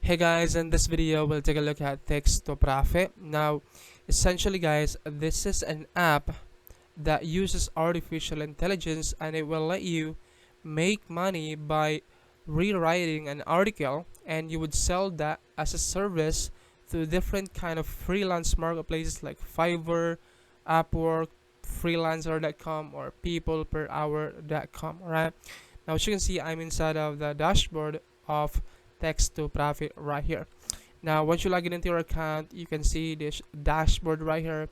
Hey guys, in this video we'll take a look at Text2Profit. Now essentially guys, this is an app that uses artificial intelligence, and it will let you make money by rewriting an article, and you would sell that as a service to different kind of freelance marketplaces like Fiverr, Upwork, freelancer.com, or peopleperhour.com. Alright, now as you can see, I'm inside of the dashboard of Text2Profit right here. Now once you log in into your account, you can see this dashboard right here.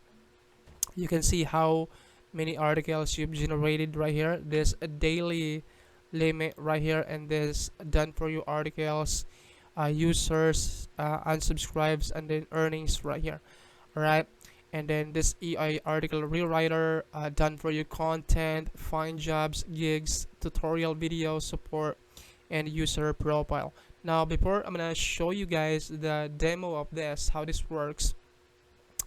You can see how many articles you've generated right here. There's a daily limit right here, and there's done for you articles, users, unsubscribes, and then earnings right here. Alright, and then this EI article rewriter, done for you content, find jobs, gigs, tutorial video support, and user profile. Now before I'm gonna show you guys the demo of this, how this works,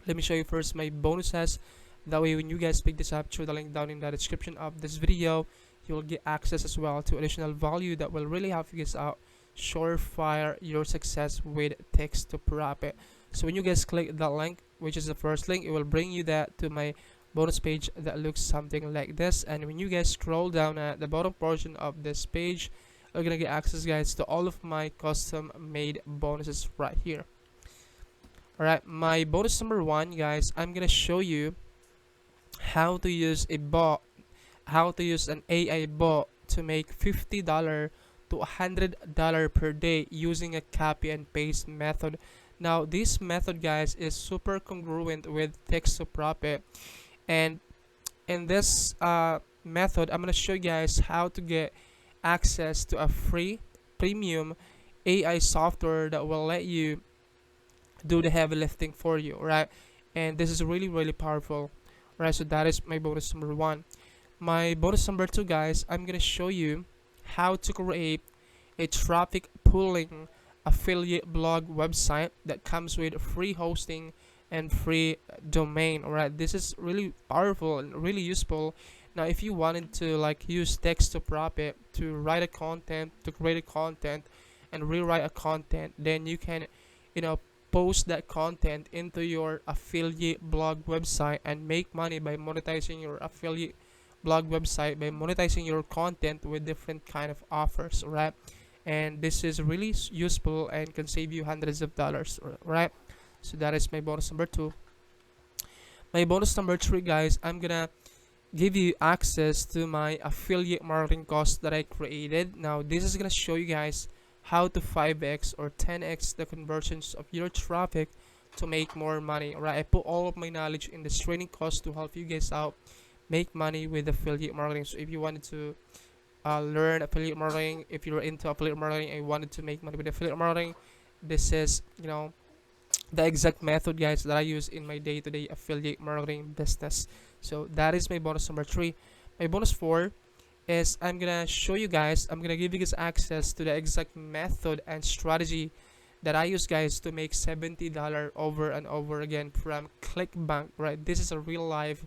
let me show you first my bonuses. That way when you guys pick this up through the link down in the description of this video, you will get access as well to additional value that will really help you guys out surefire your success with Text2Profit. So when you guys click that link, which is the first link, it will bring you that to my bonus page that looks something like this. And when you guys scroll down at the bottom portion of this page, you're gonna get access guys to all of my custom made bonuses right here. Alright, my bonus number 1 guys, I'm gonna show you how to use a bot, how to use an AI bot to make $50 to $100 per day using a copy and paste method. Now this method guys is super congruent with Text2Profit, and in this method I'm gonna show you guys how to get access to a free premium AI software that will let you do the heavy lifting for you, right? And this is really powerful, right? So that is my bonus number 1. My bonus number 2 guys, I'm gonna show you how to create a traffic pooling affiliate blog website that comes with free hosting and free domain. Alright, this is really powerful and really useful. Now if you wanted to like use Text2Profit to write a content, to create a content and rewrite a content, then you can, you know, post that content into your affiliate blog website and make money by monetizing your affiliate blog website, by monetizing your content with different kind of offers, right? And this is really useful and can save you hundreds of dollars, right? So that is my bonus number 2. My bonus number 3 guys, I'm gonna give you access to my affiliate marketing course that I created. Now this is gonna show you guys how to 5x or 10x the conversions of your traffic to make more money. Right, I put all of my knowledge in this training course to help you guys out make money with affiliate marketing. So if you wanted to learn affiliate marketing, if you're into affiliate marketing and wanted to make money with affiliate marketing, this is, you know, the exact method guys that I use in my day-to-day affiliate marketing business. So that is my bonus number 3. My bonus 4 is I'm gonna show you guys, I'm gonna give you guys access to the exact method and strategy that I use guys to make $70 over and over again from ClickBank. Right, this is a real life,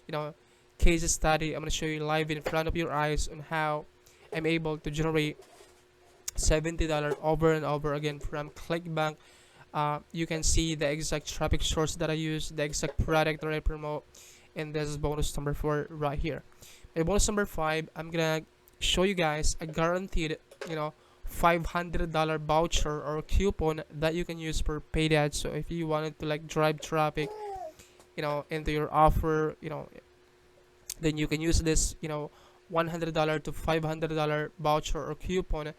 you know, case study. I'm gonna show you live in front of your eyes on how I'm able to generate $70 over and over again from ClickBank. You can see the exact traffic source that I use, the exact product that I promote, and this is bonus number 4 right here. My bonus number 5, I'm gonna show you guys a guaranteed, you know, $500 voucher or coupon that you can use for paid ads. So if you wanted to like drive traffic, you know, into your offer, you know, then you can use this, you know, $100 to $500 voucher or coupon,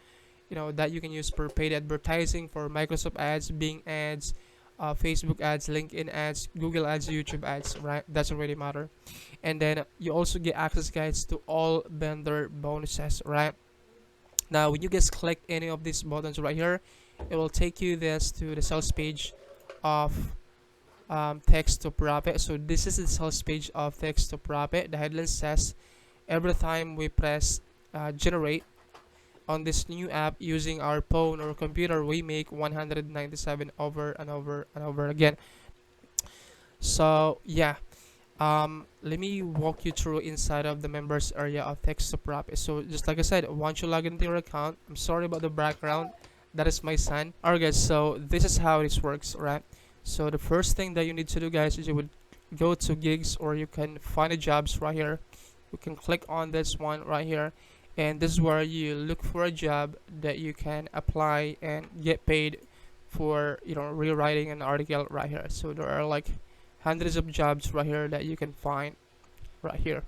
you know, that you can use for paid advertising for Microsoft ads, Bing ads, Facebook ads, LinkedIn ads, Google ads, YouTube ads, right? Doesn't really matter. And then you also get access guys to all vendor bonuses, right? Now when you guys click any of these buttons right here, it will take you this to the sales page of Text2Profit. So this is the sales page of Text2Profit. The headline says every time we press generate on this new app using our phone or computer, we make 197 over and over and over again. So yeah, let me walk you through inside of the members area of Text2Profit. So just like I said, once you log into your account, I'm sorry about the background, that is my son. Alright guys, so this is how this works, right? So the first thing that you need to do, guys, is you would go to gigs, or you can find the jobs right here. You can click on this one right here, and this is where you look for a job that you can apply and get paid for, rewriting an article right here. So there are like hundreds of jobs right here that you can find right here,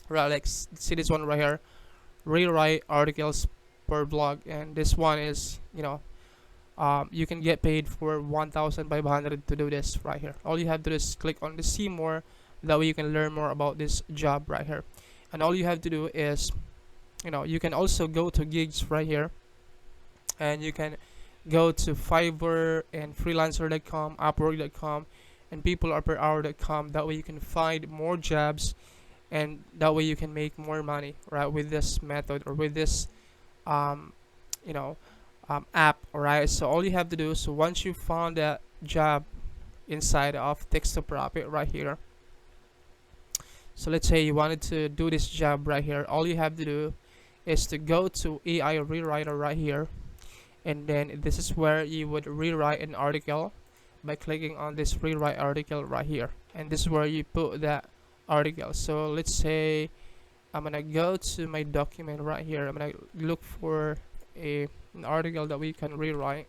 right? Like see this one right here, rewrite articles per blog, and this one is, you can get paid for 1,500 to do this right here. All you have to do is click on the see more, that way you can learn more about this job right here. And all you have to do is, you can also go to gigs right here, and you can go to Fiverr and freelancer.com, upwork.com, and peopleareperhour.com. That way you can find more jobs, and that way you can make more money, right, with this method, or with this app. Alright, so all you have to do is, so once you found that job inside of Text2Profit right here, so let's say you wanted to do this job right here, all you have to do is to go to AI rewriter right here, and then this is where you would rewrite an article by clicking on this rewrite article right here, and this is where you put that article. So let's say I'm gonna go to my document right here, I'm gonna look for an article that we can rewrite.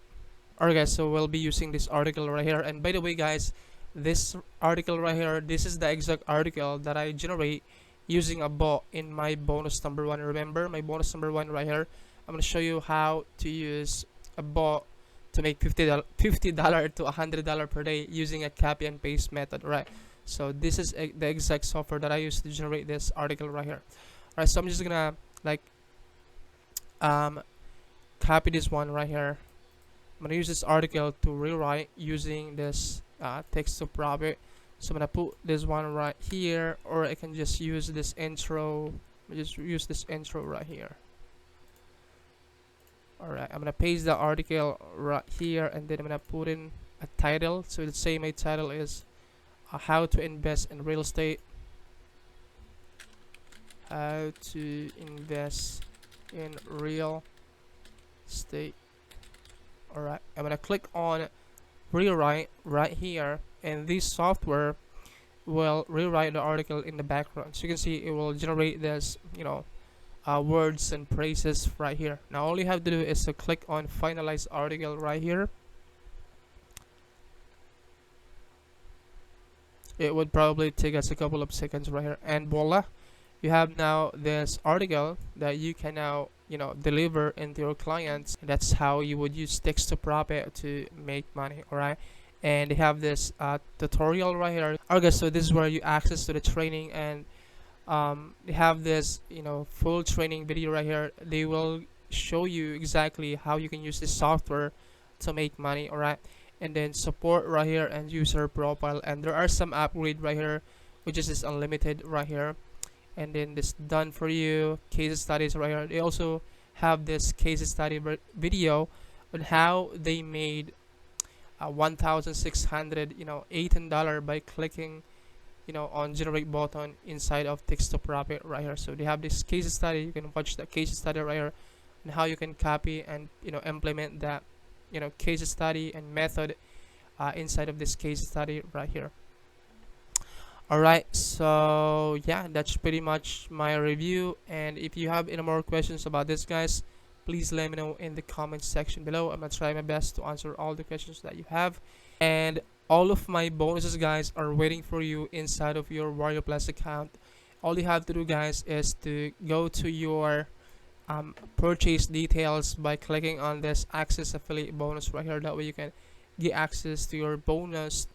Alright guys, so we'll be using this article right here. And by the way guys, this article right here, this is the exact article that I generate using a bot in my bonus number 1. Remember my bonus number 1 right here? I'm gonna show you how to use a bot to make $50 to $100 per day using a copy and paste method, right? So this is the exact software that I use to generate this article right here. Alright, so I'm just gonna like copy this one right here. I'm gonna use this article to rewrite using this Text2Profit. So I'm gonna put this one right here, or I can just use this intro. Just use this intro right here. Alright, I'm gonna paste the article right here, and then I'm gonna put in a title. So let's say my title is how to invest in real estate. How to invest in real estate. Alright, I'm gonna click on rewrite right here, and this software will rewrite the article in the background. So you can see it will generate this, words and phrases right here. Now all you have to do is to click on finalize article right here. It would probably take us a couple of seconds right here, and voila, you have now this article that you can now deliver into your clients. That's how you would use Text2Profit to make money. Alright, and they have this tutorial right here. Okay, so this is where you access to the training, and they have this full training video right here. They will show you exactly how you can use this software to make money. Alright, and then support right here, and user profile, and there are some upgrade right here, which is this unlimited right here, and then this done for you case studies right here. They also have this case study video on how they made $1,618 by clicking on generate button inside of Text2Profit right here. So they have this case study. You can watch the case study right here, and how you can copy and implement that case study and method inside of this case study right here. Alright, so yeah, that's pretty much my review, and if you have any more questions about this guys, please let me know in the comment section below. I'm gonna try my best to answer all the questions that you have, and all of my bonuses guys are waiting for you inside of your Warrior Plus account. All you have to do guys is to go to your purchase details by clicking on this access affiliate bonus right here. That way you can get access to your bonus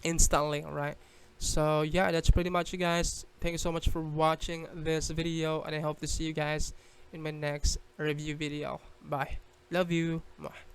instantly. Alright, so yeah, that's pretty much it guys. Thank you so much for watching this video, and I hope to see you guys in my next review video. Bye, love you. Bye.